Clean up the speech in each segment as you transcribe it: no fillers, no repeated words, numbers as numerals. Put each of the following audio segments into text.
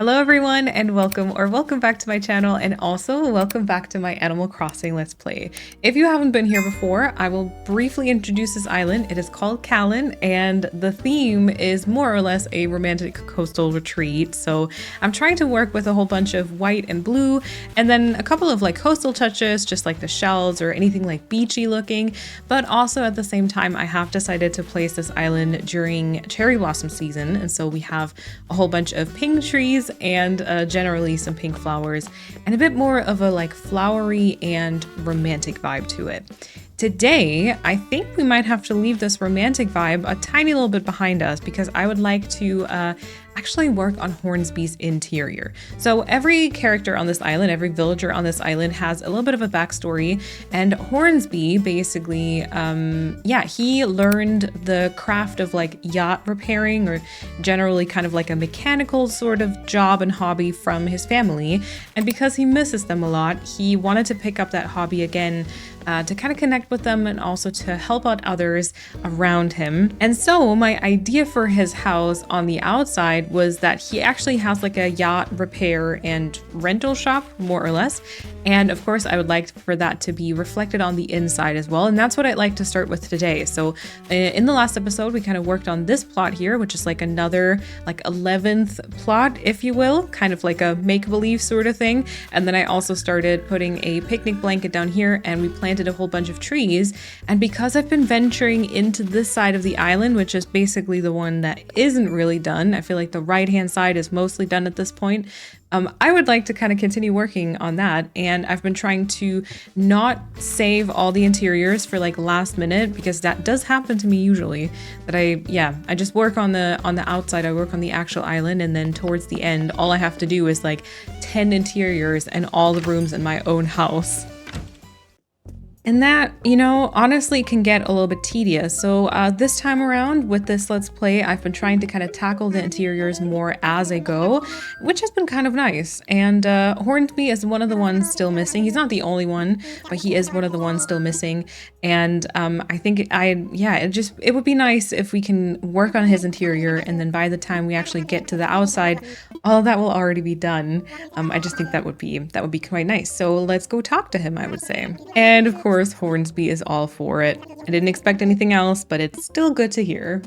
Hello everyone and welcome back to my channel, and also welcome back to my Animal Crossing Let's Play. If you haven't been here before, I will briefly introduce this island. It is called Kalon, and the theme is more or less a romantic coastal retreat. So I'm trying to work with a whole bunch of white and blue, and then a couple of like coastal touches, just like the shells or anything like beachy looking. But also at the same time, I have decided to place this island during cherry blossom season, and so we have a whole bunch of pink trees and generally some pink flowers and a bit more of a like flowery and romantic vibe to it. Today, I think we might have to leave this romantic vibe a tiny little bit behind us because I would like to actually work on Hornsby's interior. So every character on this island, every villager on this island has a little bit of a backstory, and Hornsby basically, he learned the craft of like yacht repairing, or generally kind of like a mechanical sort of job and hobby from his family. And because he misses them a lot, he wanted to pick up that hobby again to kind of connect with them and also to help out others around him. And so my idea for his house on the outside was that he actually has like a yacht repair and rental shop, more or less. And of course, I would like for that to be reflected on the inside as well. And that's what I'd like to start with today. So in the last episode, we kind of worked on this plot here, which is like another like 11th plot, if you will, kind of like a make-believe sort of thing. And then I also started putting a picnic blanket down here, and we planted a whole bunch of trees. And because I've been venturing into this side of the island, which is basically the one that isn't really done, I feel like the right-hand side is mostly done at this point. I would like to kind of continue working on that, and I've been trying to not save all the interiors for like last minute, because that does happen to me usually, that I just work on the outside, I work on the actual island, and then towards the end all I have to do is like 10 interiors and all the rooms in my own house. And that, honestly can get a little bit tedious. So this time around with this Let's Play, I've been trying to kind of tackle the interiors more as I go, which has been kind of nice. And Hornsby is one of the ones still missing. He's not the only one, but he is one of the ones still missing. And I think it would be nice if we can work on his interior, and then by the time we actually get to the outside, all of that will already be done. I just think that would be quite nice. So let's go talk to him, I would say. And of course, Hornsby is all for it. I didn't expect anything else, but it's still good to hear.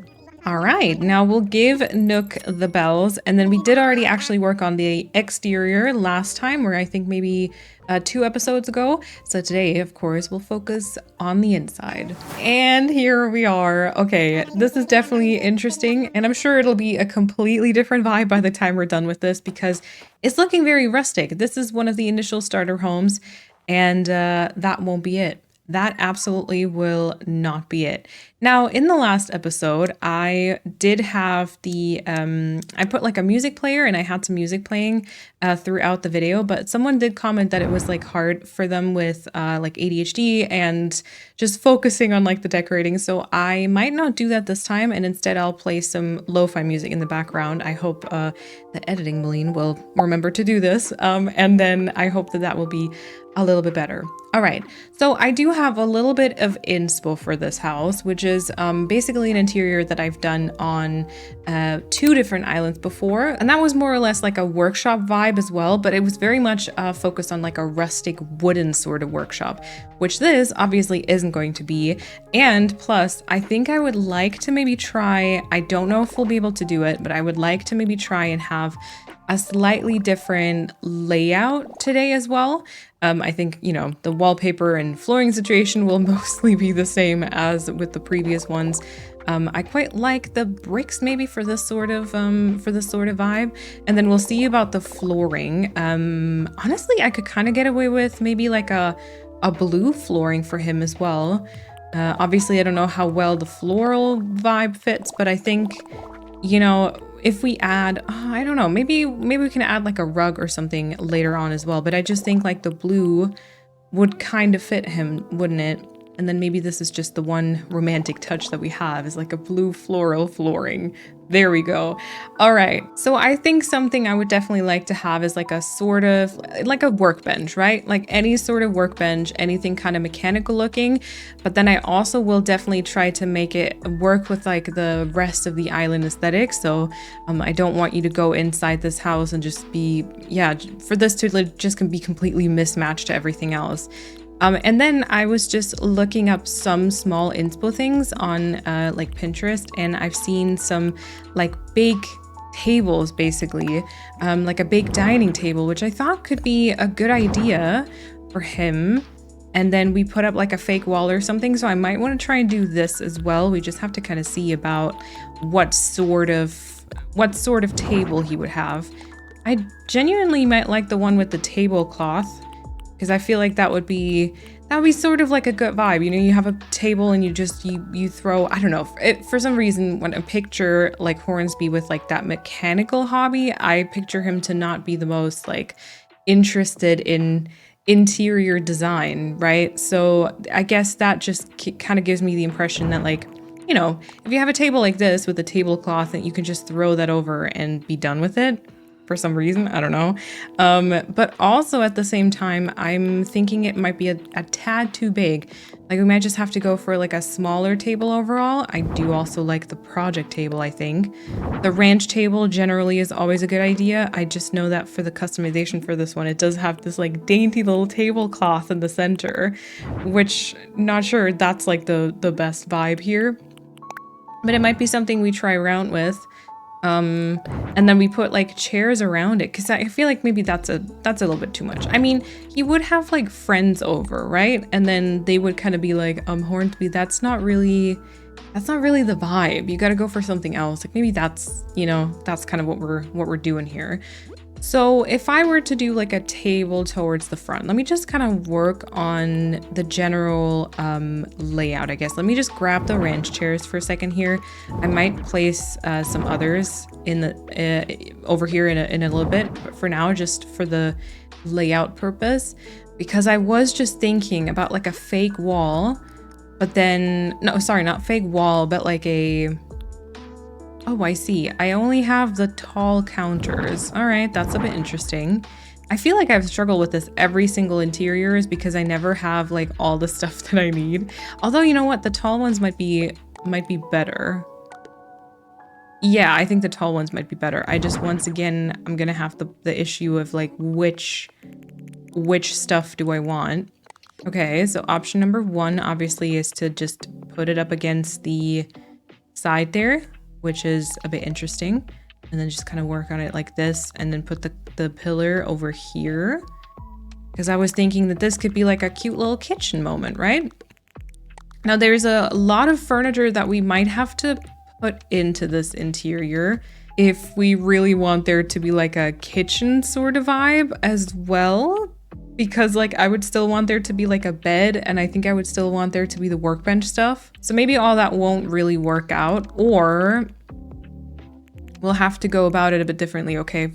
All right, now we'll give Nook the bells, and then we did already actually work on the exterior last time, or I think maybe 2 episodes ago. So today, of course, we'll focus on the inside. And here we are. Okay, this is definitely interesting, and I'm sure it'll be a completely different vibe by the time we're done with this, because it's looking very rustic. This is one of the initial starter homes, and that won't be it. That absolutely will not be it. Now, in the last episode, I did have I put like a music player, and I had some music playing throughout the video, but someone did comment that it was like hard for them with like ADHD and just focusing on like the decorating. So I might not do that this time, and instead I'll play some lo-fi music in the background. I hope the editing Malene will remember to do this. And then I hope that will be a little bit better. All right, so I do have a little bit of inspo for this house, which is basically an interior that I've done on 2 different islands before, and that was more or less like a workshop vibe as well, but it was very much focused on like a rustic wooden sort of workshop, which this obviously isn't going to be. And plus, I think I would like to maybe try, I don't know if we'll be able to do it, but I would like to maybe try and have a slightly different layout today as well. I think, the wallpaper and flooring situation will mostly be the same as with the previous ones. I quite like the bricks maybe for this sort of vibe. And then we'll see about the flooring. Honestly, I could kind of get away with maybe like a blue flooring for him as well. Obviously, I don't know how well the floral vibe fits, but I think, if we add, I don't know, maybe we can add like a rug or something later on as well. But I just think like the blue would kind of fit him, wouldn't it? And then maybe this is just the one romantic touch that we have, is like a blue floral flooring. There we go. All right. So I think something I would definitely like to have is like a sort of like a workbench, right? Like any sort of workbench, anything kind of mechanical looking. But then I also will definitely try to make it work with like the rest of the island aesthetic. So I don't want you to go inside this house and just be, yeah, for this to just be completely mismatched to everything else. And then I was just looking up some small inspo things on like Pinterest, and I've seen some like big tables, basically, like a big dining table, which I thought could be a good idea for him. And then we put up like a fake wall or something. So I might want to try and do this as well. We just have to kind of see about what sort of table he would have. I genuinely might like the one with the tablecloth, because I feel like that would be sort of like a good vibe. You know, you have a table and you throw, I don't know, for some reason when I picture like Hornsby with like that mechanical hobby, I picture him to not be the most like interested in interior design, right? So I guess that just kind of gives me the impression that, like, you know, if you have a table like this with a tablecloth, that you can just throw that over and be done with it. For some reason, I don't know. But also at the same time, I'm thinking it might be a tad too big. Like we might just have to go for like a smaller table overall. I do also like the project table, I think. The ranch table generally is always a good idea. I just know that for the customization for this one, it does have this like dainty little tablecloth in the center, which not sure that's like the best vibe here. But it might be something we try around with. And then we put like chairs around it, because I feel like maybe that's a little bit too much. I mean, he would have like friends over, right? And then they would kind of be like, Hornsby, that's not really the vibe. You got to go for something else. Like maybe that's, you know, that's kind of what we're doing here. So if I were to do like a table towards the front, let me just kind of work on the general layout, I guess. Let me just grab the ranch chairs for a second here. I might place some others in the over here in a little bit, but for now, just for the layout purpose, because I was just thinking about like a fake wall, but then, no, sorry, not fake wall, but like a, oh, I see. I only have the tall counters. All right, that's a bit interesting. I feel like I've struggled with this every single interior is because I never have like all the stuff that I need. Although, you know what? The tall ones might be better. Yeah, I think the tall ones might be better. I just, once again, I'm gonna have the issue of like which stuff do I want? Okay, so option number one obviously is to just put it up against the side there, which is a bit interesting, and then just kind of work on it like this, and then put the pillar over here, because I was thinking that this could be like a cute little kitchen moment, right? Now there's a lot of furniture that we might have to put into this interior if we really want there to be like a kitchen sort of vibe as well, because like I would still want there to be like a bed, and I think I would still want there to be the workbench stuff. So maybe all that won't really work out, or we'll have to go about it a bit differently. Okay,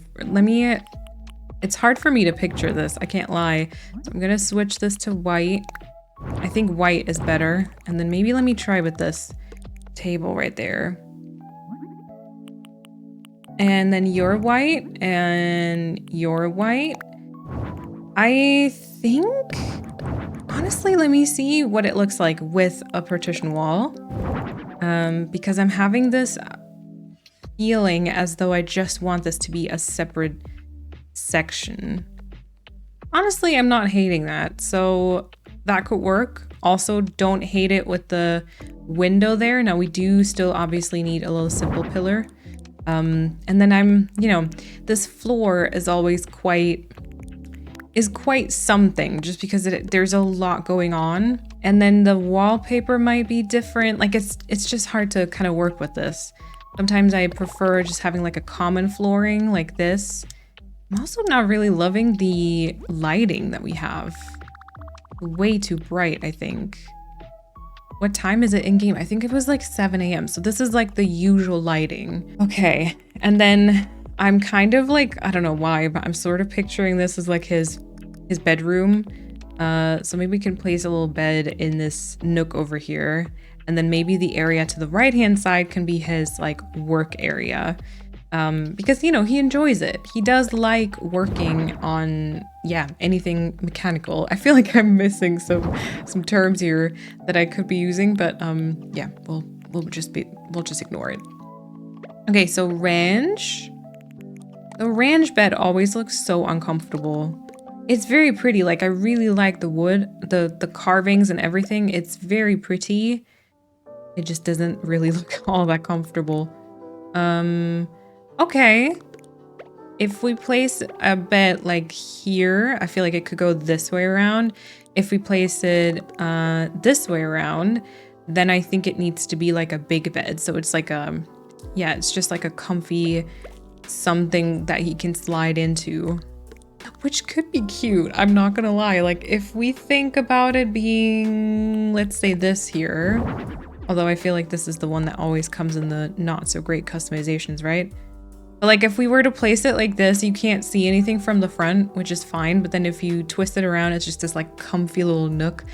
it's hard for me to picture this, I can't lie. So I'm gonna switch this to white. I think white is better. And then maybe let me try with this table right there. And then you're white and you're white. I think, honestly, let me see what it looks like with a partition wall. Because I'm having this feeling as though I just want this to be a separate section. Honestly, I'm not hating that, so that could work. Also, don't hate it with the window there. Now, we do still obviously need a little simple pillar. And then you know, this floor is always quite something, just because there's a lot going on. And then the wallpaper might be different. Like it's just hard to kind of work with this. Sometimes I prefer just having like a common flooring like this. I'm also not really loving the lighting that we have. Way too bright, I think. What time is it in game? I think it was like 7 a.m. So this is like the usual lighting. Okay, and then I'm kind of like, I don't know why, but I'm sort of picturing this as like his bedroom. So maybe we can place a little bed in this nook over here. And then maybe the area to the right-hand side can be his like work area. Because, you know, he enjoys it. He does like working on, yeah, anything mechanical. I feel like I'm missing some terms here that I could be using, but yeah, we'll just ignore it. Okay, so ranch. The ranch bed always looks so uncomfortable. It's very pretty. Like, I really like the wood, the carvings and everything. It's very pretty. It just doesn't really look all that comfortable. Okay. If we place a bed like here, I feel like it could go this way around. If we place it this way around, then I think it needs to be like a big bed. So it's like a, yeah, it's just like a comfy something that he can slide into, which could be cute. I'm not gonna lie. Like, if we think about it being, let's say this here, although I feel like this is the one that always comes in the not so great customizations, right? But like, if we were to place it like this, you can't see anything from the front, which is fine. But then if you twist it around, it's just this like comfy little nook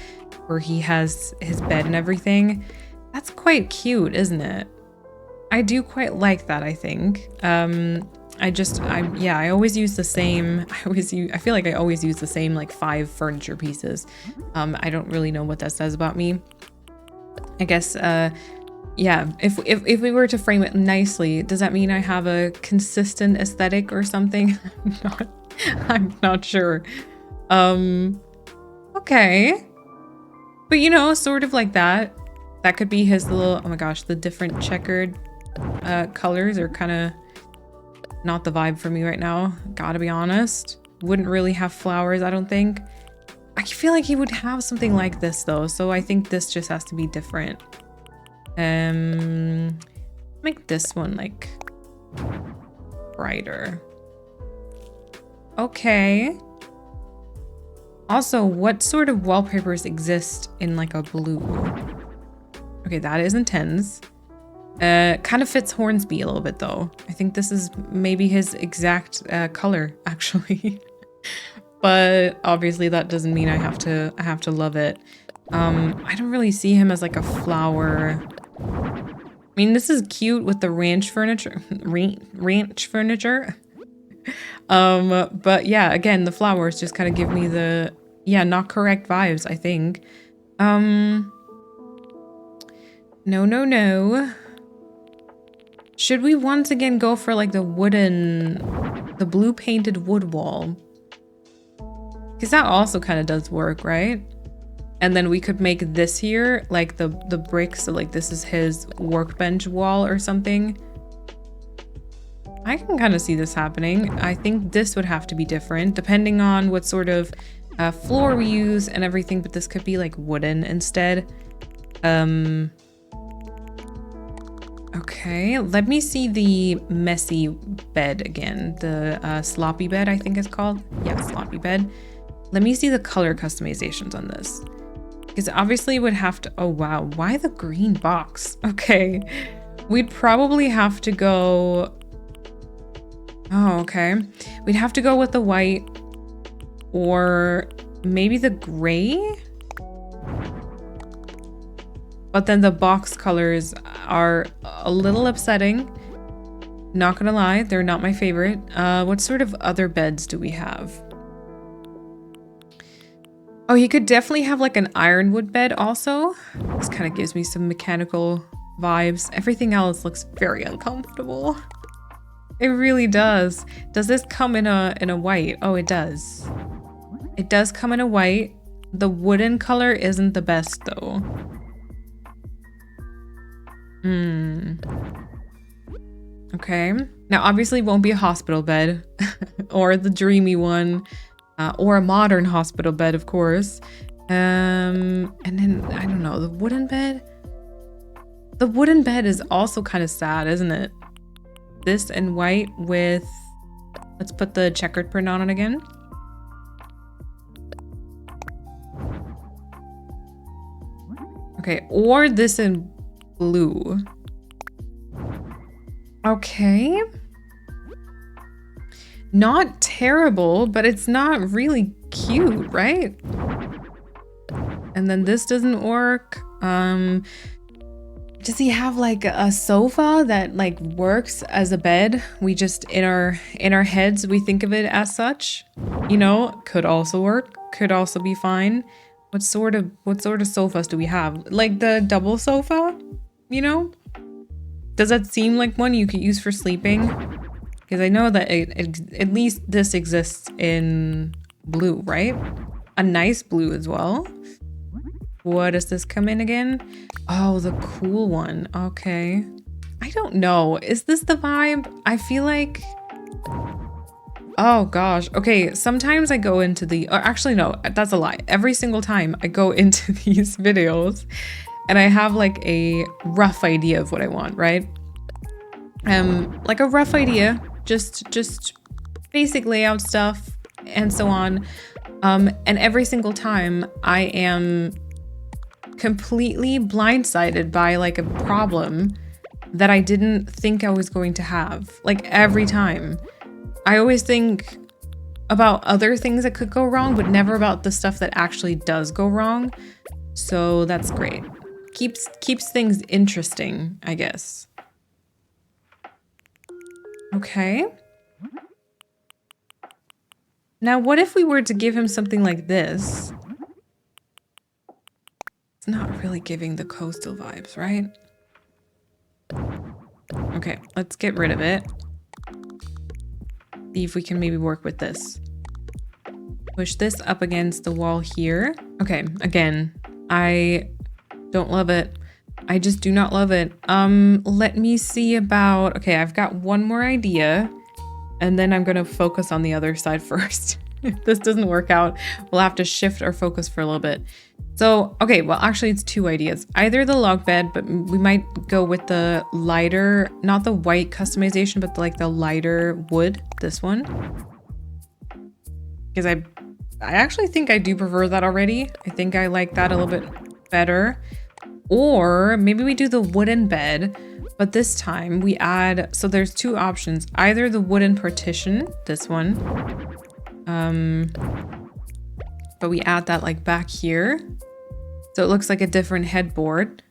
where he has his bed and everything. That's quite cute, isn't it? I do quite like that, I think. I always use the same, I feel like I always use the same like 5 furniture pieces. I don't really know what that says about me. I guess, yeah, if we were to frame it nicely, does that mean I have a consistent aesthetic or something? I'm not sure. Okay. But you know, sort of like that. That could be his little, oh my gosh, the different checkered colors are kind of not the vibe for me right now. Gotta be honest. Wouldn't really have flowers, I don't think. I feel like he would have something like this though, so I think this just has to be different. Make this one like brighter. Okay. Also, what sort of wallpapers exist in like a blue? Okay, that is intense. Kind of fits Hornsby a little bit though. I think this is maybe his exact color actually. But obviously that doesn't mean I have to love it. I don't really see him as like a flower. I mean, this is cute with the ranch furniture. Ranch furniture. But yeah, again, the flowers just kind of give me the, yeah, not correct vibes, I think. No. Should we once again go for like the blue painted wood wall? Because that also kind of does work, right? And then we could make this here like the brick, so like this is his workbench wall or something. I can kind of see this happening. I think this would have to be different depending on what sort of floor we use and everything, but this could be like wooden instead. Okay, let me see the messy bed again. The sloppy bed, I think it's called. Yeah, sloppy bed. Let me see the color customizations on this. Because obviously would have to, oh wow, why the green box? Okay, we'd probably have to go, oh okay. We'd have to go with the white or maybe the gray? But then the box colors are a little upsetting. Not gonna lie, they're not my favorite. What sort of other beds do we have? Oh, he could definitely have like an ironwood bed also. This kind of gives me some mechanical vibes. Everything else looks very uncomfortable. It really does. Does this come in a white? Oh, it does. It does come in a white. The wooden color isn't the best though. Okay. Now obviously it won't be a hospital bed or the dreamy one. Or a modern hospital bed, of course. And then, I don't know, the wooden bed? The wooden bed is also kind of sad, isn't it? This in white with... Let's put the checkered print on it again. Okay, or this in blue. Okay. Not terrible, but it's not really cute, right? And then this doesn't work. Does he have like a sofa that like works as a bed? We just in our heads we think of it as such. You know, could also work, could also be fine. What sort of sofas do we have? Like the double sofa, you know? Does that seem like one you could use for sleeping? Because I know that at least this exists in blue, right? A nice blue as well. What does this come in again? Oh, the cool one. Okay. I don't know. Is this the vibe? I feel like... Oh gosh. Okay, sometimes I go into the... Or actually, no, that's a lie. Every single time I go into these videos and I have like a rough idea of what I want, right? Like a rough idea, just basic layout stuff and so on. And every single time I am completely blindsided by like a problem that I didn't think I was going to have. Like every time. I always think about other things that could go wrong, but never about the stuff that actually does go wrong. So that's great. Keeps things interesting, I guess. Okay. Now, what if we were to give him something like this? It's not really giving the coastal vibes, right? Okay, let's get rid of it. See if we can maybe work with this. Push this up against the wall here. Okay, again, I don't love it. I just do not love it. Let me see about... Okay, I've got one more idea. And then I'm gonna focus on the other side first. If this doesn't work out, we'll have to shift our focus for a little bit. So, okay, well, actually it's two ideas. Either the log bed, but we might go with the lighter, not the white customization, but like the lighter wood, this one. Because I actually think I do prefer that already. I think I like that a little bit better. Or maybe we do the wooden bed, but this time we add, so there's two options. Either the wooden partition, this one, but we add that like back here. So it looks like a different headboard,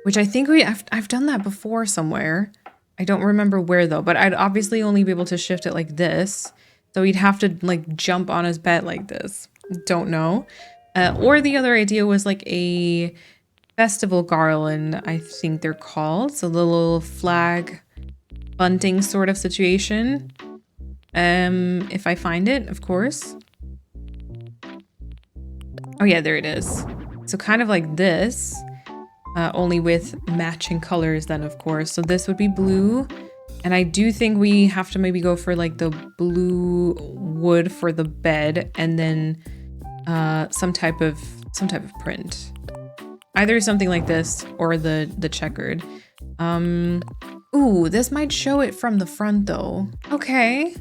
which I think I've done that before somewhere. I don't remember where though, but I'd obviously only be able to shift it like this. So he'd have to like jump on his bed like this. Don't know. Or the other idea was like a festival garland, I think they're called. So the little flag bunting sort of situation. If I find it, of course. Oh yeah, there it is. So kind of like this, only with matching colors then, of course. So this would be blue. And I do think we have to maybe go for like the blue wood for the bed and then some type of print. Either something like this or the checkered. Ooh, this might show it from the front though. Okay.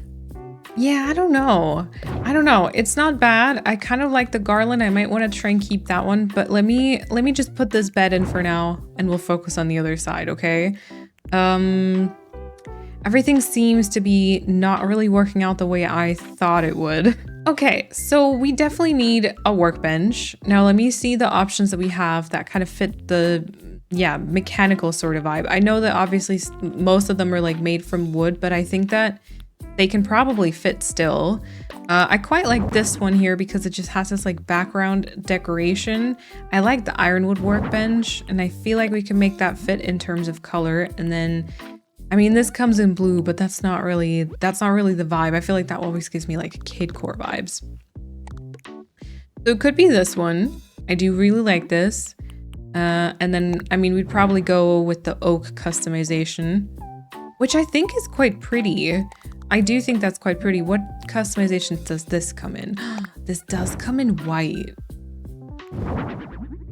Yeah, I don't know. It's not bad. I kind of like the garland. I might want to try and keep that one, but let me just put this bed in for now and we'll focus on the other side, okay? Everything seems to be not really working out the way I thought it would. Okay, so we definitely need a workbench. Now let me see the options that we have that kind of fit the, yeah, mechanical sort of vibe. I know that obviously most of them are like made from wood, but I think that they can probably fit still. I quite like this one here because it just has this like background decoration. I like the ironwood workbench and I feel like we can make that fit in terms of color. And then, I mean, this comes in blue, but that's not really the vibe. I feel like that always gives me like kidcore vibes. So it could be this one. I do really like this. And then, I mean, we'd probably go with the oak customization, which I think is quite pretty. I do think that's quite pretty. What customization does this come in? This does come in white.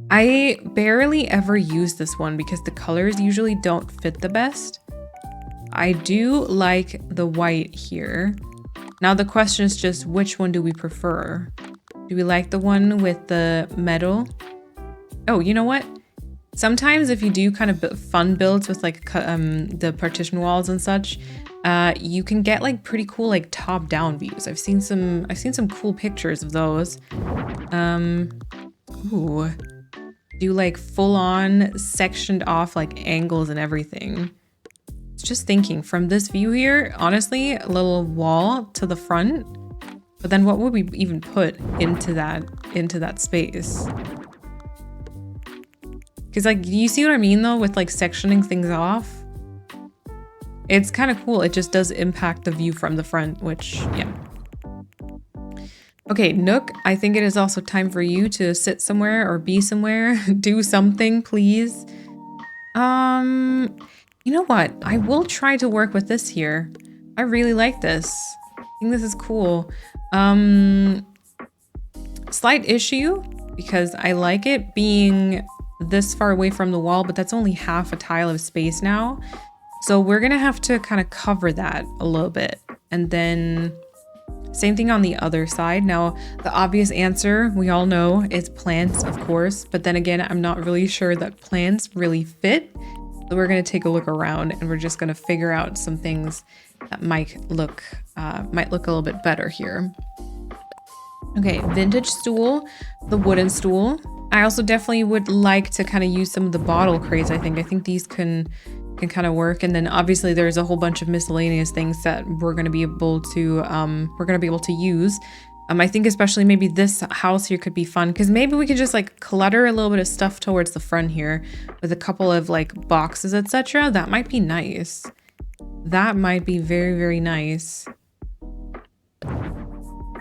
I barely ever use this one because the colors usually don't fit the best. I do like the white here. Now the question is just which one do we prefer? Do we like the one with the metal? Oh, you know what? Sometimes if you do kind of fun builds with like the partition walls and such, you can get like pretty cool like top-down views. I've seen some cool pictures of those. Ooh. do like full on sectioned off like angles and everything. Just thinking from this view here, honestly, a little wall to the front, but then what would we even put into that space? Because like, you see what I mean though, with like sectioning things off? It's kind of cool. It just does impact the view from the front, which, yeah. Okay, Nook, I think it is also time for you to sit somewhere or be somewhere. Do something, please. You know what? I will try to work with this here. I really like this. I think this is cool. Slight issue, because I like it being this far away from the wall, but that's only half a tile of space now. So we're gonna have to kind of cover that a little bit. And then same thing on the other side. Now, the obvious answer, we all know, is plants, of course. But then again, I'm not really sure that plants really fit. So we're gonna take a look around and we're just gonna figure out some things that might look a little bit better here. Okay, vintage stool, the wooden stool. I also definitely would like to kind of use some of the bottle crates. I think these can kind of work. And then obviously there's a whole bunch of miscellaneous things that we're going to be able to use. I think especially maybe this house here could be fun, because maybe we could just like clutter a little bit of stuff towards the front here with a couple of like boxes, etc. That might be nice. That might be very, very nice.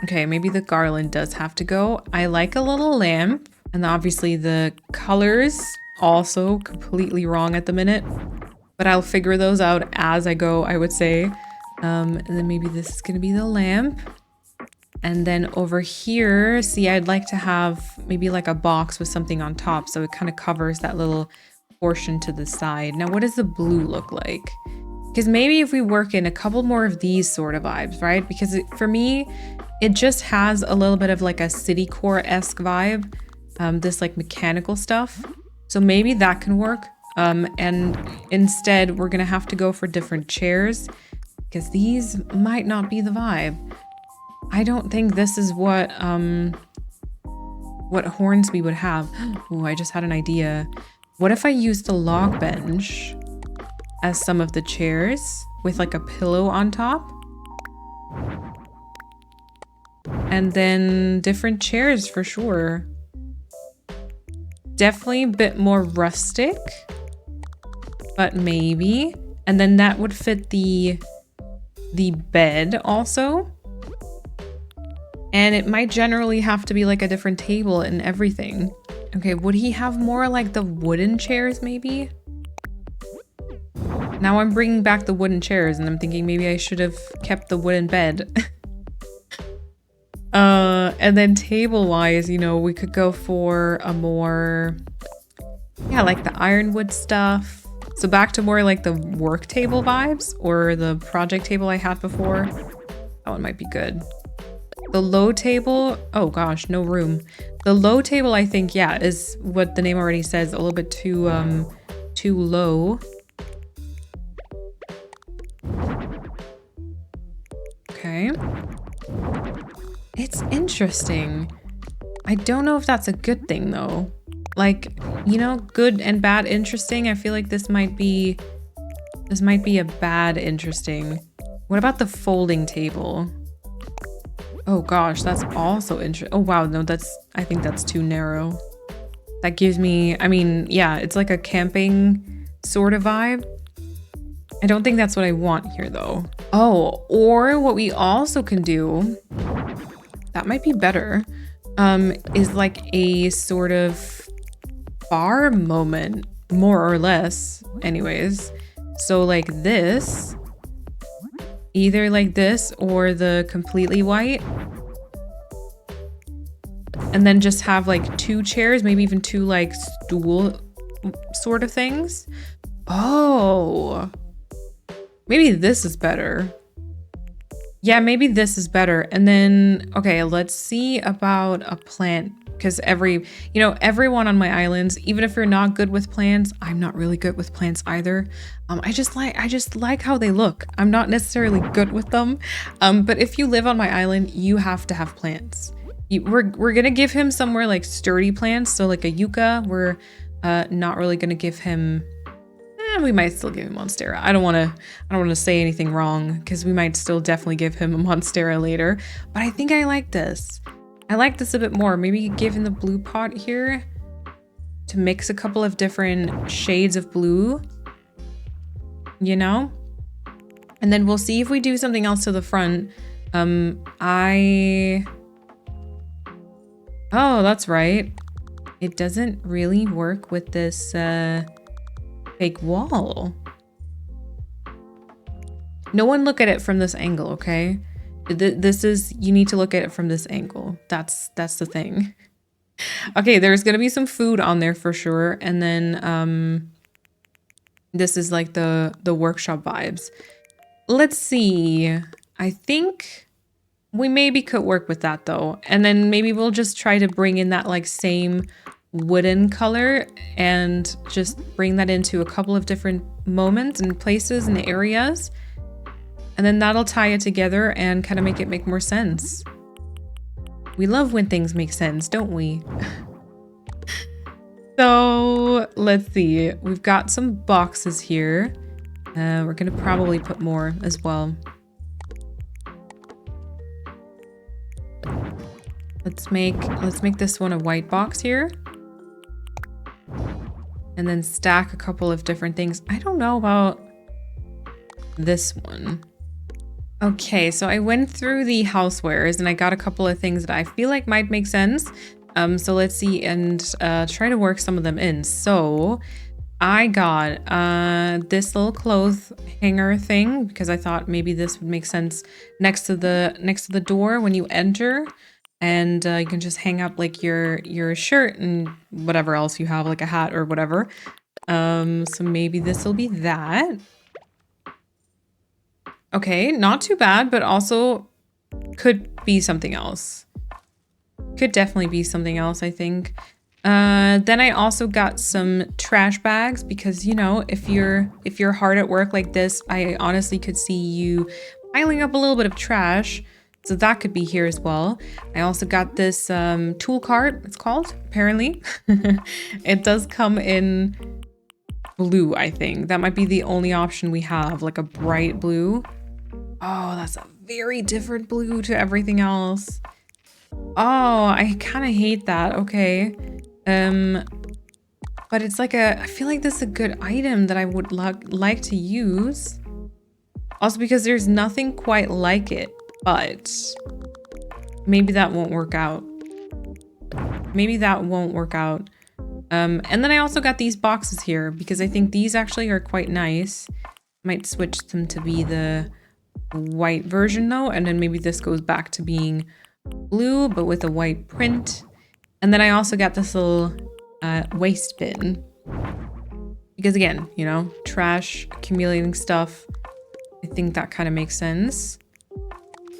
Okay, maybe the garland does have to go. I like a little lamp, and obviously the colors also completely wrong at the minute, but I'll figure those out as I go, I would say. And then maybe this is gonna be the lamp. And then over here, see, I'd like to have maybe like a box with something on top, so it kind of covers that little portion to the side. Now, what does the blue look like? Because maybe if we work in a couple more of these sort of vibes, right? Because for me, it just has a little bit of like a city core-esque vibe, this like mechanical stuff. So maybe that can work. And instead, we're gonna have to go for different chairs, because these might not be the vibe. I don't think this is what Hornsby would have. Oh, I just had an idea. What if I used the log bench as some of the chairs with like a pillow on top? And then different chairs for sure. Definitely a bit more rustic, but maybe. And then that would fit the bed also. And it might generally have to be like a different table and everything. Okay, would he have more like the wooden chairs maybe? Now I'm bringing back the wooden chairs and I'm thinking maybe I should have kept the wooden bed. And then table-wise, you know, we could go for a more, yeah, like the ironwood stuff. So back to more like the work table vibes or the project table I had before. That one might be good. The low table, oh gosh, no room. The low table, I think, yeah, is what the name already says, a little bit too low. Okay. It's interesting. I don't know if that's a good thing though. Like, you know, good and bad interesting. I feel like this might be a bad interesting. What about the folding table? Oh gosh, that's also interesting. Oh wow, no, I think that's too narrow. That gives me, I mean, yeah, it's like a camping sort of vibe. I don't think that's what I want here though. Oh, or what we also can do, that might be better, is like a sort of bar moment, more or less, anyways. So like this, either like this or the completely white. And then just have like two chairs, maybe even two like stool sort of things. Oh, maybe this is better. Yeah, maybe this is better. And then, okay, let's see about a plant. Because everyone on my islands, even if you're not good with plants, I'm not really good with plants either. I just like how they look. I'm not necessarily good with them. But if you live on my island, you have to have plants. We're gonna give him somewhere like sturdy plants, so like a yucca. We're not really gonna give him. We might still give him monstera. I don't want to say anything wrong because we might still definitely give him a monstera later. But I think I like this. I like this a bit more. Maybe give him the blue pot here to mix a couple of different shades of blue. You know, and then we'll see if we do something else to the front. Oh, that's right. It doesn't really work with this fake wall. No one look at it from this angle, okay? This is, you need to look at it from this angle. That's the thing. Okay, there's gonna be some food on there for sure. And then this is like the workshop vibes. Let's see. I think we maybe could work with that though. And then maybe we'll just try to bring in that like same wooden color and just bring that into a couple of different moments and places and areas. And then that'll tie it together and kind of make it make more sense. We love when things make sense, don't we? So let's see. We've got some boxes here. We're gonna probably put more as well. Let's make this one a white box here. And then stack a couple of different things. I don't know about this one. Okay, so I went through the housewares and I got a couple of things that I feel like might make sense. So let's see and try to work some of them in. So I got this little clothes hanger thing because I thought maybe this would make sense next to the door when you enter. And you can just hang up like your shirt and whatever else you have, like a hat or whatever. So maybe this will be that. Okay, not too bad, but also could be something else. Could definitely be something else, I think. Then I also got some trash bags because, you know, if you're hard at work like this, I honestly could see you piling up a little bit of trash. So that could be here as well. I also got this tool cart, it's called, apparently. It does come in blue, I think. That might be the only option we have, like a bright blue. Oh, that's a very different blue to everything else. Oh, I kind of hate that. Okay. But it's like I feel like this is a good item that I would like to use. Also because there's nothing quite like it. But maybe that won't work out. Maybe that won't work out. And then I also got these boxes here because I think these actually are quite nice. Might switch them to be the white version though. And then maybe this goes back to being blue, but with a white print. And then I also got this little waste bin. Because again, you know, trash, accumulating stuff. I think that kind of makes sense.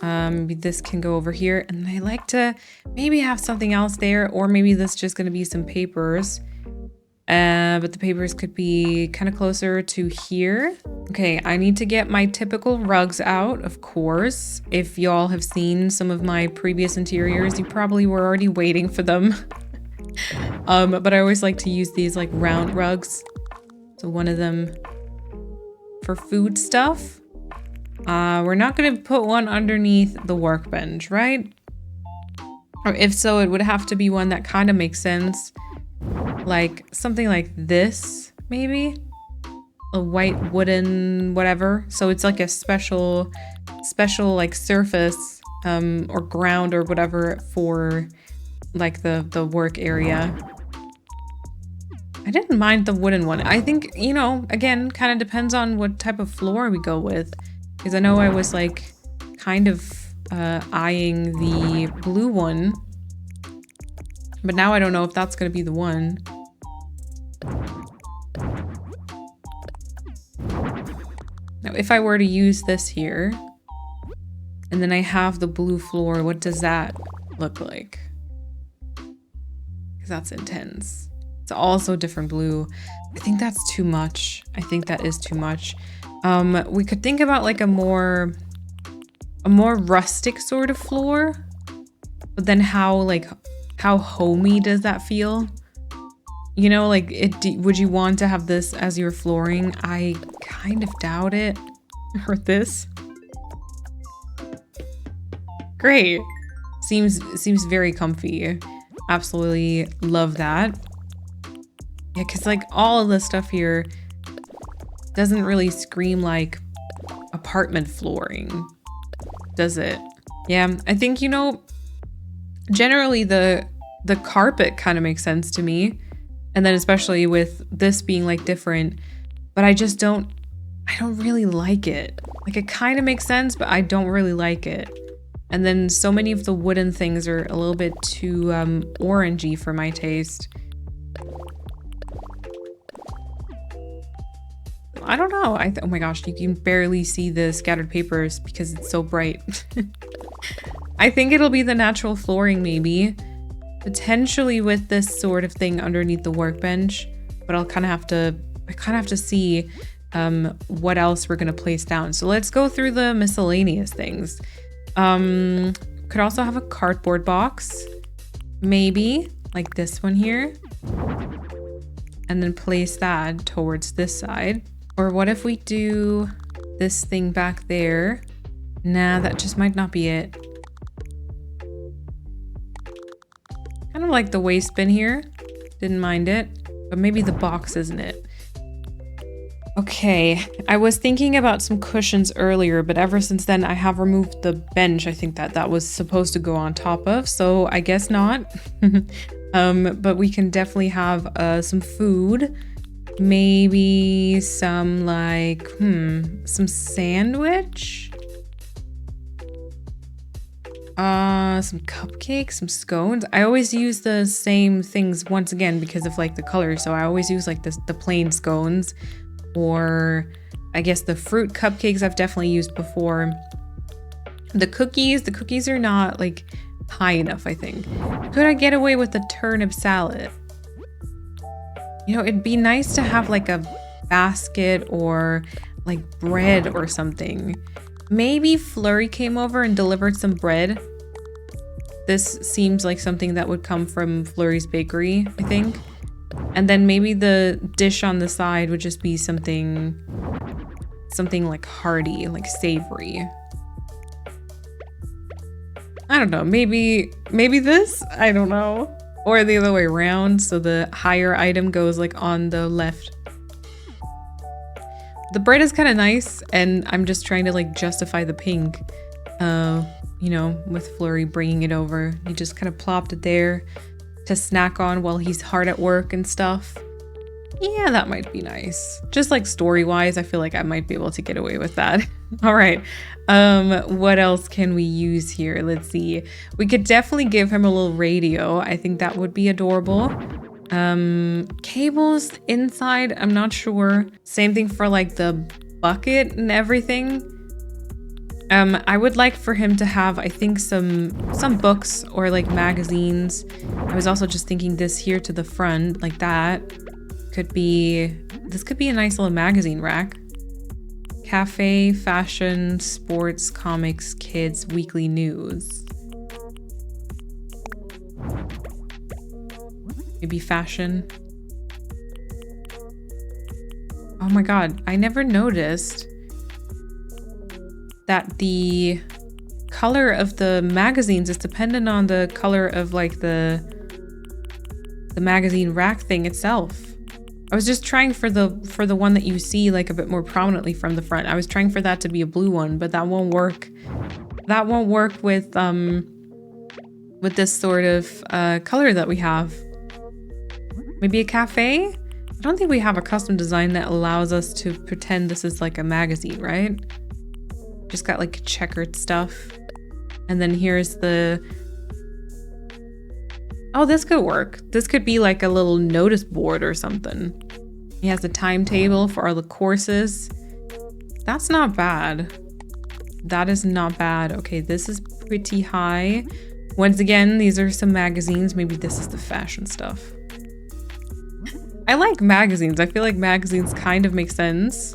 Maybe this can go over here, and I like to maybe have something else there, or maybe this is just going to be some papers. But the papers could be kind of closer to here. Okay, I need to get my typical rugs out, of course. If y'all have seen some of my previous interiors, you probably were already waiting for them. But I always like to use these like round rugs. So one of them for food stuff. We're not going to put one underneath the workbench, right? Or if so, it would have to be one that kind of makes sense. Like something like this, maybe? A white wooden whatever. So it's like a special like surface or ground or whatever for like the work area. I didn't mind the wooden one. I think, you know, again, kind of depends on what type of floor we go with. Because I know I was like kind of eyeing the blue one. But now I don't know if that's going to be the one. Now if I were to use this here, and then I have the blue floor, what does that look like? Because that's intense. It's also different blue. I think that's too much. I think that is too much. We could think about like a more rustic sort of floor. But then how homey does that feel? You know, like would you want to have this as your flooring? I kind of doubt it. Or this. Great. Seems very comfy. Absolutely love that. Yeah, because like all of this stuff here doesn't really scream like apartment flooring, does it? Yeah, I think, you know, generally the carpet kind of makes sense to me. And then especially with this being like different, but I don't really like it. Like it kind of makes sense, but I don't really like it. And then so many of the wooden things are a little bit too orangey for my taste. I don't know. Oh my gosh, you can barely see the scattered papers because it's so bright. I think it'll be the natural flooring maybe. Potentially with this sort of thing underneath the workbench, but I kind of have to see what else we're gonna place down. So let's go through the miscellaneous things. Could also have a cardboard box, maybe like this one here, and then place that towards this side. Or what if we do this thing back there? Nah, that just might not be it. Kind of like the waste bin here. Didn't mind it, but maybe the box isn't it. Okay, I was thinking about some cushions earlier, but ever since then I have removed the bench I think that was supposed to go on top of, so I guess not. But we can definitely have some food. Maybe some like, some sandwich? Some cupcakes, some scones. I always use the same things once again because of like the color, so I always use like the plain scones. Or I guess the fruit cupcakes I've definitely used before. The cookies are not like high enough, I think. Could I get away with the turnip salad? You know, it'd be nice to have like a basket or like bread or something. Maybe Flurry came over and delivered some bread. This seems like something that would come from Flurry's bakery, I think. And then maybe the dish on the side would just be something like hearty, like savory. I don't know, maybe this? I don't know. Or the other way around, so the higher item goes like on the left. The bread is kind of nice, and I'm just trying to like justify the pink. You know, with Flurry bringing it over. He just kind of plopped it there to snack on while he's hard at work and stuff. Yeah, that might be nice. Just like story-wise, I feel like I might be able to get away with that. All right. What else can we use here? Let's see. We could definitely give him a little radio. I think that would be adorable. Cables inside, I'm not sure. Same thing for like the bucket and everything. I would like for him to have, I think, some books or like magazines. I was also just thinking this here to the front, like that. This could be a nice little magazine rack. Cafe, fashion, sports, comics, kids, weekly news. Maybe fashion. Oh my god, I never noticed that the color of the magazines is dependent on the color of like the magazine rack thing itself. I was just trying for the one that you see like a bit more prominently from the front. I was trying for that to be a blue one, but that won't work. That won't work with this sort of color that we have. Maybe a cafe? I don't think we have a custom design that allows us to pretend this is like a magazine, right? Just got like checkered stuff. And then here's the... Oh, this could work. This could be like a little notice board or something. He has a timetable for all the courses. That's not bad. That is not bad. Okay, this is pretty high. Once again, these are some magazines. Maybe this is the fashion stuff. I like magazines. I feel like magazines kind of make sense.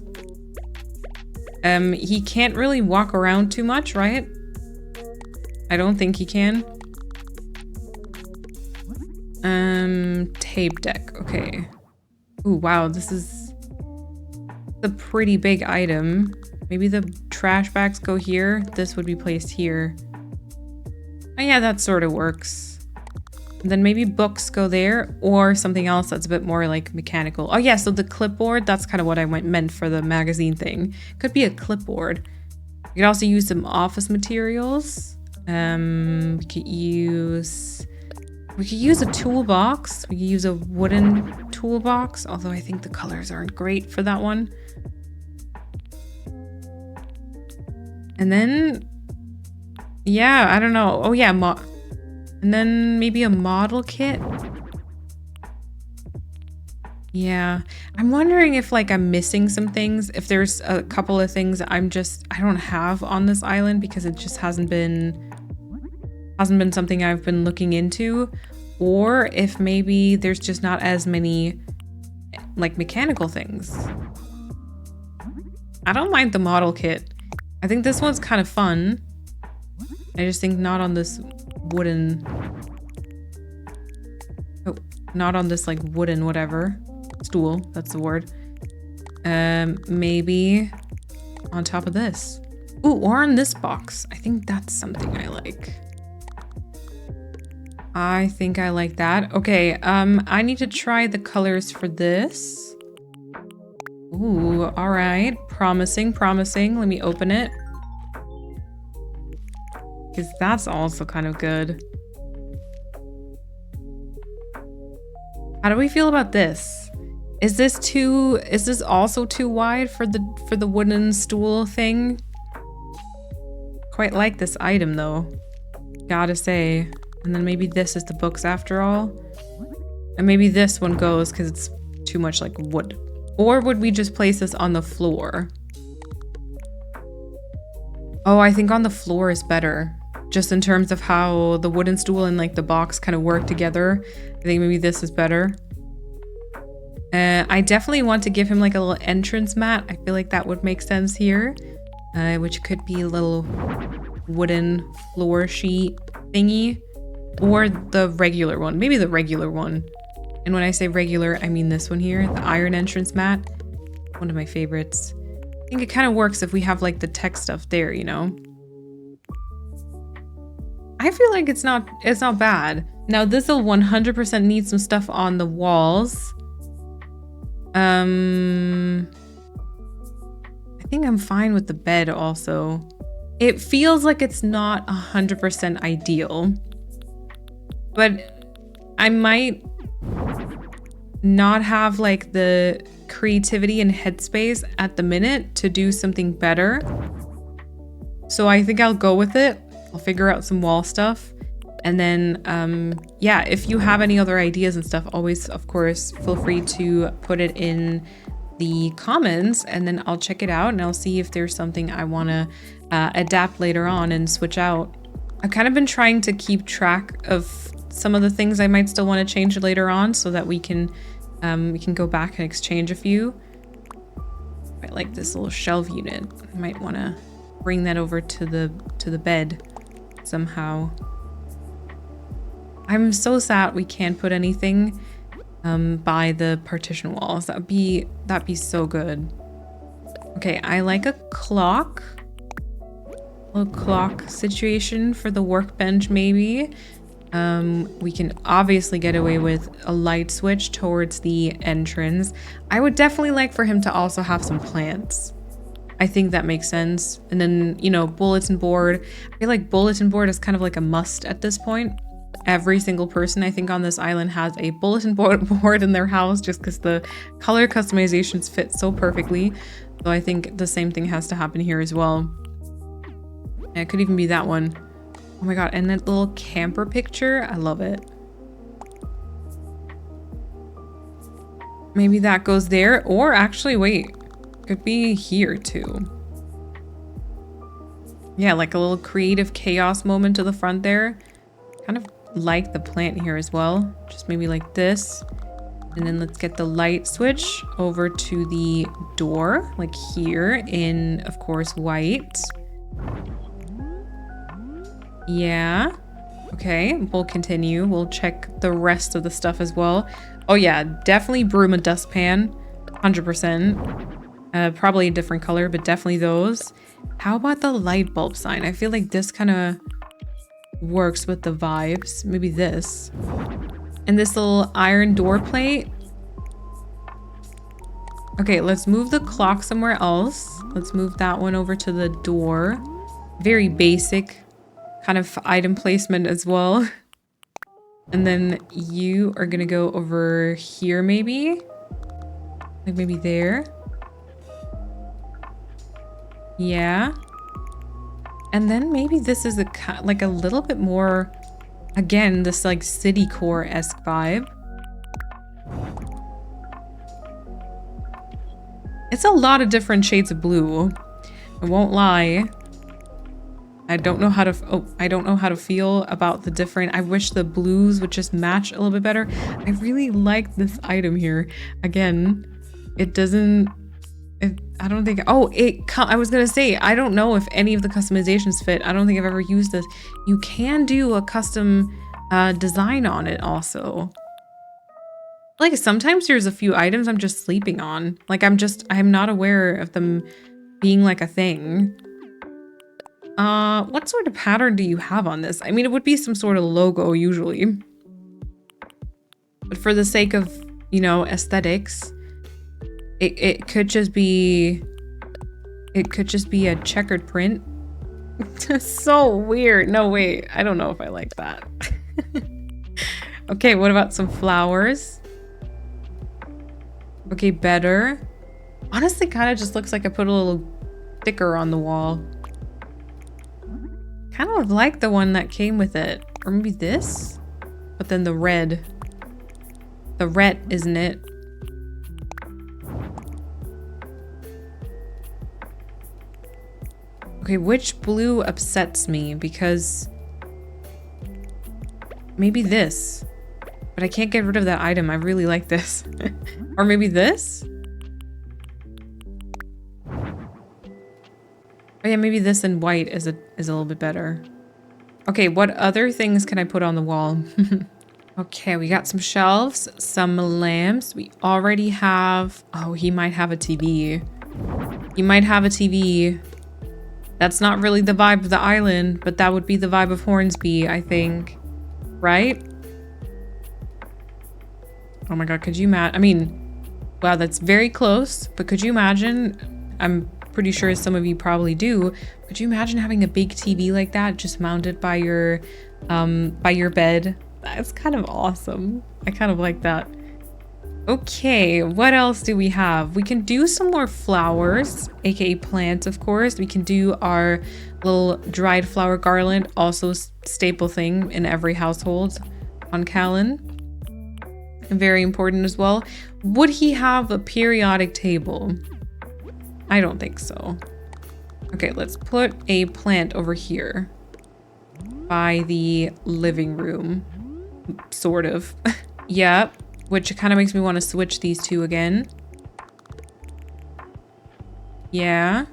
He can't really walk around too much, right? I don't think he can. Tape deck. Okay. Ooh, wow. This is a pretty big item. Maybe the trash bags go here. This would be placed here. Oh, yeah, that sort of works. And then maybe books go there or something else that's a bit more like mechanical. Oh, yeah. So the clipboard, that's kind of what I meant for the magazine thing. Could be a clipboard. We could also use some office materials. We could use a toolbox. We could use a wooden toolbox, although I think the colors aren't great for that one. And then, yeah, I don't know. Oh yeah, and then maybe a model kit. Yeah, I'm wondering if like I'm missing some things, if there's a couple of things I don't have on this island because it just hasn't been something I've been looking into, or if maybe there's just not as many like mechanical things. I don't mind the model kit. I think this one's kind of fun. I just think not on this wooden, not on this like wooden whatever. Stool, that's the word. Maybe on top of this. Ooh, or on this box. I think that's something I like. I think I like that. Okay, I need to try the colors for this. Ooh, all right. Promising, promising. Let me open it. Because that's also kind of good. How do we feel about this? Is this also too wide for the wooden stool thing? Quite like this item though, gotta say. And then maybe this is the books after all. And maybe this one goes because it's too much like wood. Or would we just place this on the floor? Oh, I think on the floor is better. Just in terms of how the wooden stool and like the box kind of work together. I think maybe this is better. I definitely want to give him like a little entrance mat. I feel like that would make sense here. Which could be a little wooden floor sheet thingy. Or the regular one. Maybe the regular one. And when I say regular, I mean this one here. The iron entrance mat. One of my favorites. I think it kind of works if we have like the tech stuff there, you know? I feel like it's not bad. Now this will 100% need some stuff on the walls. I think I'm fine with the bed also. It feels like it's not 100% ideal. But I might not have like the creativity and headspace at the minute to do something better. So I think I'll go with it. I'll figure out some wall stuff. And then, yeah, if you have any other ideas and stuff, always, of course, feel free to put it in the comments and then I'll check it out and I'll see if there's something I want to adapt later on and switch out. I've kind of been trying to keep track of some of the things I might still want to change later on so that we can go back and exchange a few. I like this little shelf unit. I might want to bring that over to the bed somehow. I'm so sad we can't put anything by the partition walls. That'd be so good. Okay, I like a clock. A little clock situation for the workbench maybe. We can obviously get away with a light switch towards the entrance. I would definitely like for him to also have some plants. I think that makes sense. And then, you know, bulletin board. I feel like bulletin board is kind of like a must at this point. Every single person I think on this island has a bulletin board in their house just because the color customizations fit so perfectly. So I think the same thing has to happen here as well. Yeah, it could even be that one. Oh my god, and that little camper picture, I love it. Maybe that goes there, or actually, wait, could be here too. Yeah, like a little creative chaos moment to the front there. Kind of like the plant here as well, just maybe like this. And then let's get the light switch over to the door, like here in, of course, white. Yeah. Okay, we'll continue. We'll check the rest of the stuff as well. Oh yeah, definitely broom and dustpan. 100%. Probably a different color, but definitely those. How about the light bulb sign? I feel like this kind of works with the vibes. Maybe this. And this little iron door plate. Okay, let's move the clock somewhere else. Let's move that one over to the door. Very basic kind of item placement as well. And then you are gonna go over here maybe? Like maybe there? Yeah. And then maybe this is like a little bit more, again, this like city core-esque vibe. It's a lot of different shades of blue. I won't lie. I don't know how to feel about the different. I wish the blues would just match a little bit better. I really like this item here. Again, it doesn't. I don't think. Oh, I was gonna say I don't know if any of the customizations fit. I don't think I've ever used this. You can do a custom design on it also. Like sometimes there's a few items I'm just sleeping on. Like I'm not aware of them being like a thing. What sort of pattern do you have on this? I mean, it would be some sort of logo usually. But for the sake of, you know, aesthetics, it could just be a checkered print. So weird. No, wait. I don't know if I like that. Okay, what about some flowers? Okay, better. Honestly, kind of just looks like I put a little sticker on the wall. Kind of like the one that came with it. Or maybe this? But then the red. The red, isn't it? Okay, which blue upsets me? Because maybe this. But I can't get rid of that item. I really like this. Or maybe this? Oh yeah, maybe this in white is a little bit better. Okay, what other things can I put on the wall? Okay, we got some shelves, some lamps. We already have... Oh, he might have a TV. He might have a TV. That's not really the vibe of the island, but that would be the vibe of Hornsby, I think. Right? Oh my god, could you imagine? I mean, wow, that's very close, but could you imagine? I'm pretty sure some of you probably do. Could you imagine having a big TV like that just mounted by your bed? That's kind of awesome. I kind of like that. Okay, what else do we have? We can do some more flowers, aka plants, of course. We can do our little dried flower garland, also staple thing in every household on Kalon. Very important as well. Would he have a periodic table? I don't think so. Okay, let's put a plant over here by the living room, sort of. Yep, which kind of makes me want to switch these two again. Yeah.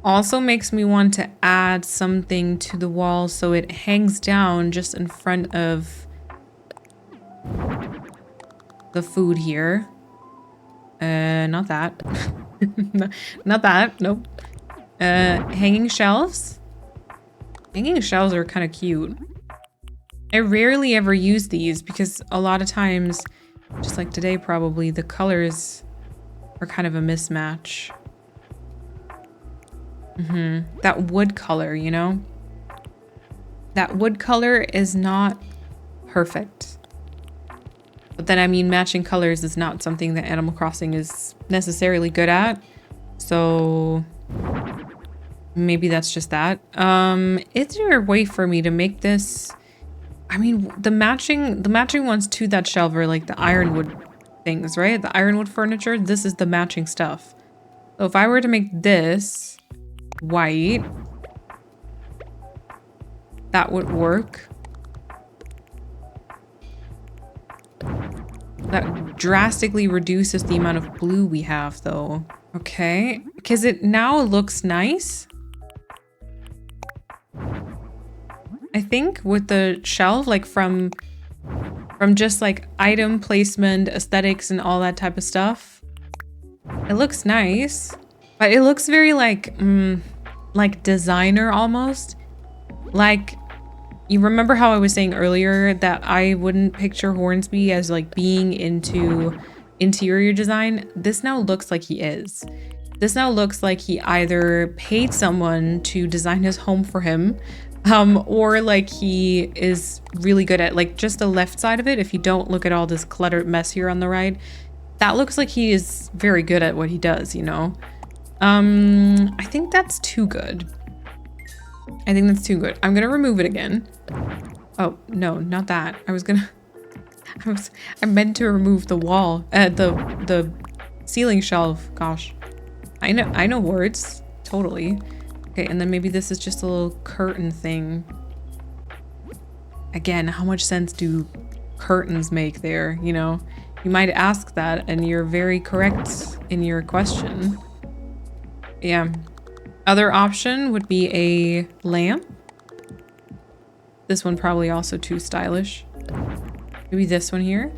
Also makes me want to add something to the wall so it hangs down just in front of the food here. Not that. Not that. Nope. Hanging shelves. Hanging shelves are kind of cute. I rarely ever use these because a lot of times, just like today probably, the colors are kind of a mismatch. That wood color, you know? That wood color is not perfect. But then, I mean, matching colors is not something that Animal Crossing is necessarily good at. So maybe that's just that. Is there a way for me to make this? I mean, the matching ones to that shelf are like the ironwood things, right? The ironwood furniture. This is the matching stuff. So if I were to make this white, that would work. That drastically reduces the amount of blue we have, though. Okay, because it now looks nice. I think with the shelf, like from just like item placement, aesthetics, and all that type of stuff, it looks nice, but it looks very like designer almost. Like, you remember how I was saying earlier that I wouldn't picture Hornsby as like being into interior design? This now looks like he is. This now looks like he either paid someone to design his home for him, or like he is really good at like just the left side of it. If you don't look at all this cluttered mess here on the right, that looks like he is very good at what he does, you know? I think that's too good. I think that's too good. I'm gonna remove it again. Oh, no, not that. I meant to remove the wall, the ceiling shelf. Gosh, I know words, totally. Okay, and then maybe this is just a little curtain thing. Again, how much sense do curtains make there, you know? You might ask that, and you're very correct in your question. Yeah. Other option would be a lamp. This one probably also too stylish. Maybe this one here.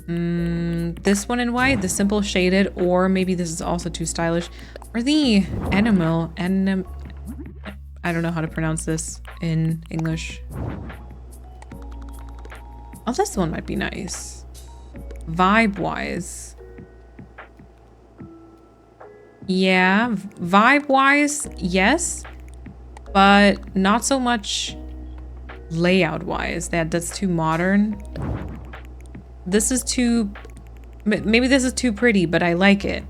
This one in white, the simple shaded, or maybe this is also too stylish. Or the animal, I don't know how to pronounce this in English. Oh, this one might be nice. Vibe-wise. Yeah, vibe-wise, yes. But not so much layout-wise. That's too modern. This is too... Maybe this is too pretty, but I like it.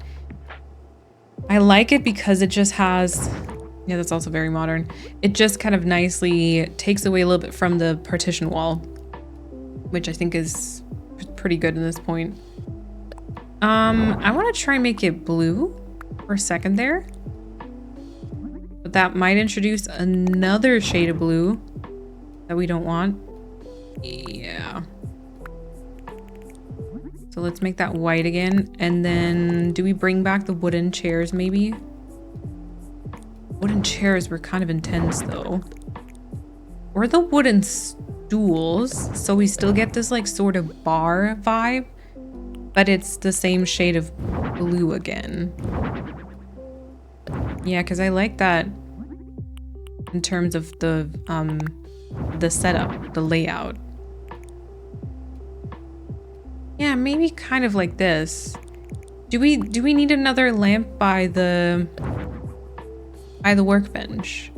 I like it because it just has... Yeah, that's also very modern. It just kind of nicely takes away a little bit from the partition wall, which I think is pretty good in this point. I want to try and make it blue for a second there. But that might introduce another shade of blue that we don't want. Yeah. So let's make that white again. And then do we bring back the wooden chairs maybe? Wooden chairs were kind of intense though. Or the wooden stools. So we still get this like sort of bar vibe, but it's the same shade of blue again. Yeah, because I like that in terms of the setup, the layout. Yeah, maybe kind of like this. Do we need another lamp by the workbench?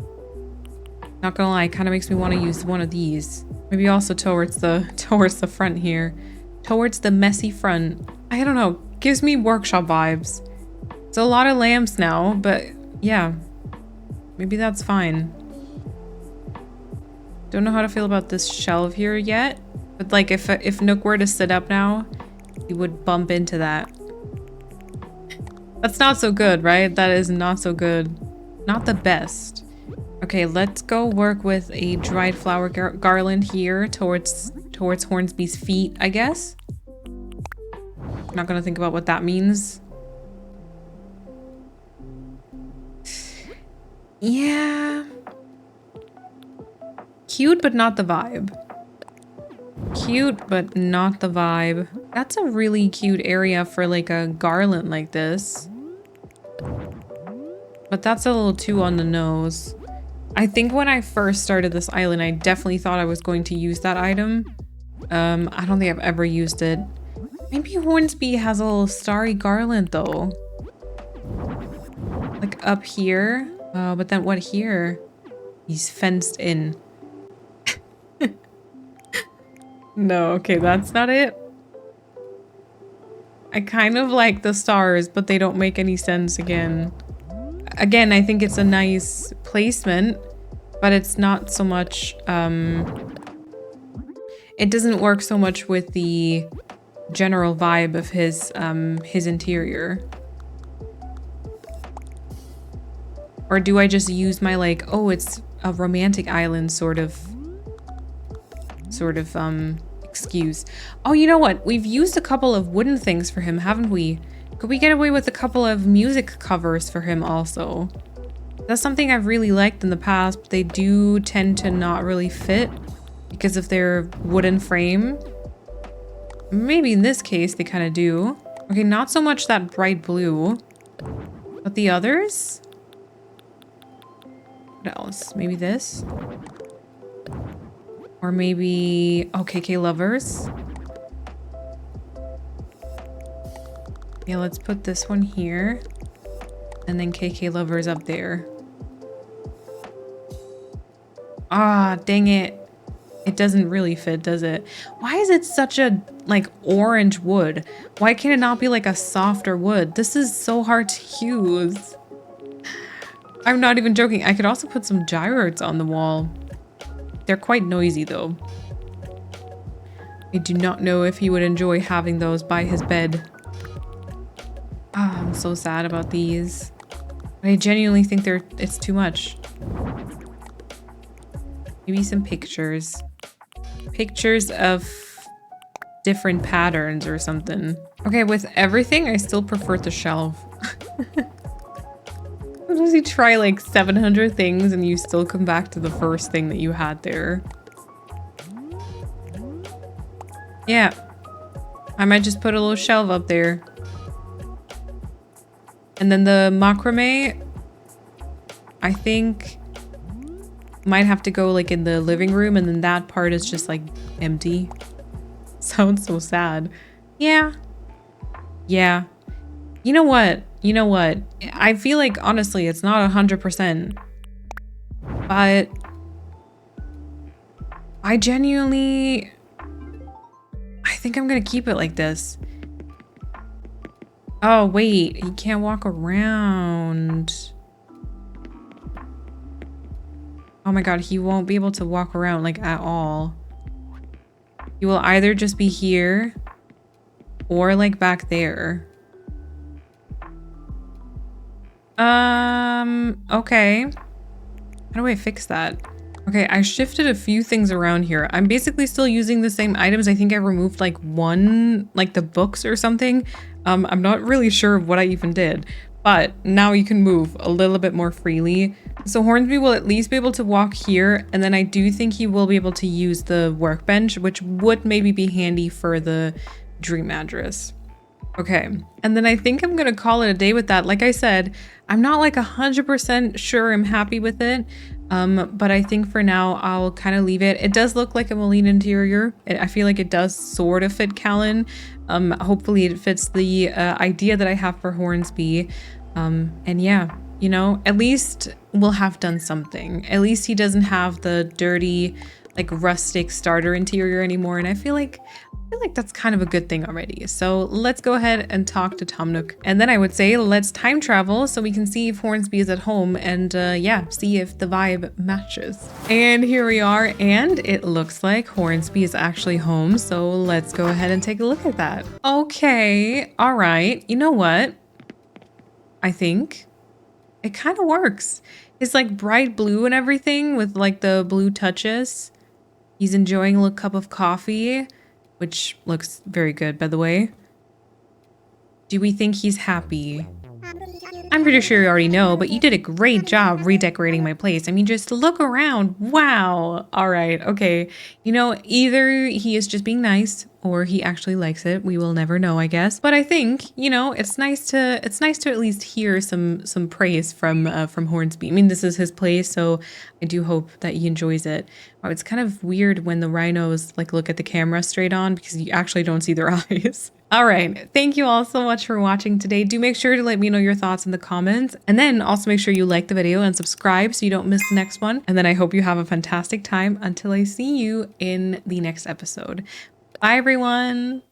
Not gonna lie, kind of makes me want to use one of these. Maybe also towards the front here, towards the messy front. I don't know, gives me workshop vibes. It's a lot of lamps now, but yeah, maybe that's fine. Don't know how to feel about this shelf here yet, but like if Nook were to sit up now, he would bump into that. That's not so good, right? That is not so good. Not the best. Okay, let's go work with a dried flower garland here towards Hornsby's feet, I guess. Not gonna think about what that means. Yeah. Cute, but not the vibe. Cute, but not the vibe. That's a really cute area for like a garland like this. But that's a little too on the nose. I think when I first started this island, I definitely thought I was going to use that item. I don't think I've ever used it. Maybe Hornsby has a little starry garland though. Like up here. But then what here? He's fenced in. No, okay, that's not it. I kind of like the stars, but they don't make any sense again. Again, I think it's a nice placement, but it's not so much, it doesn't work so much with the general vibe of his interior. Or do I just use my like, oh, it's a romantic island sort of excuse? Oh, you know what? We've used a couple of wooden things for him, haven't we? Could we get away with a couple of music covers for him also? That's something I've really liked in the past, but they do tend to not really fit because of their wooden frame. Maybe in this case they kind of do. Okay, not so much that bright blue, but the others? What else? Maybe this? Or maybe... oh, KK Lovers. Yeah, let's put this one here. And then KK Lovers up there. Ah, dang it. It doesn't really fit, does it? Why is it such a, like, orange wood? Why can it not be, like, a softer wood? This is so hard to use. I'm not even joking. I could also put some gyroids on the wall. They're quite noisy, though. I do not know if he would enjoy having those by his bed. Ah, I'm so sad about these. I genuinely think it's too much. Maybe some pictures. Pictures of different patterns or something. Okay, with everything, I still prefer the shelf. Does he try like 700 things and you still come back to the first thing that you had there? Yeah. I might just put a little shelf up there. And then the macrame, I think, might have to go like in the living room, and then that part is just like empty. Sounds so sad. Yeah. Yeah. You know what? You know what? I feel like, honestly, it's not 100%. But I genuinely... I think I'm gonna keep it like this. Oh, wait. He can't walk around. Oh my god, he won't be able to walk around, like, at all. He will either just be here or, like, back there. Okay. How do I fix that? Okay, I shifted a few things around here. I'm basically still using the same items. I think I removed, like, one, like, the books or something. I'm not really sure what I even did. But now you can move a little bit more freely. So Hornsby will at least be able to walk here. And then I do think he will be able to use the workbench, which would maybe be handy for the dream address. Okay. And then I think I'm going to call it a day with that. Like I said, I'm not like 100% sure I'm happy with it. But I think for now, I'll kind of leave it. It does look like a Moline interior. I feel like it does sort of fit Kalon. Hopefully it fits the idea that I have for Hornsby. And yeah, you know, at least we'll have done something. At least he doesn't have the dirty, like rustic starter interior anymore. And I feel like that's kind of a good thing already. So let's go ahead and talk to Tom Nook. And then I would say let's time travel so we can see if Hornsby is at home and yeah, see if the vibe matches. And here we are, and it looks like Hornsby is actually home. So let's go ahead and take a look at that. Okay, all right. You know what? I think it kind of works. It's like bright blue and everything with like the blue touches. He's enjoying a little cup of coffee, which looks very good, by the way. Do we think he's happy? I'm pretty sure you already know, but you did a great job redecorating my place. I mean, just look around. Wow. All right. Okay. You know, either he is just being nice or he actually likes it. We will never know, I guess. But I think, you know, it's nice to at least hear some praise from Hornsby. I mean, this is his place, so I do hope that he enjoys it. Wow, it's kind of weird when the rhinos like look at the camera straight on because you actually don't see their eyes. All right. Thank you all so much for watching today. Do make sure to let me know your thoughts in the comments, and then also make sure you like the video and subscribe so you don't miss the next one. And then I hope you have a fantastic time until I see you in the next episode. Bye, everyone.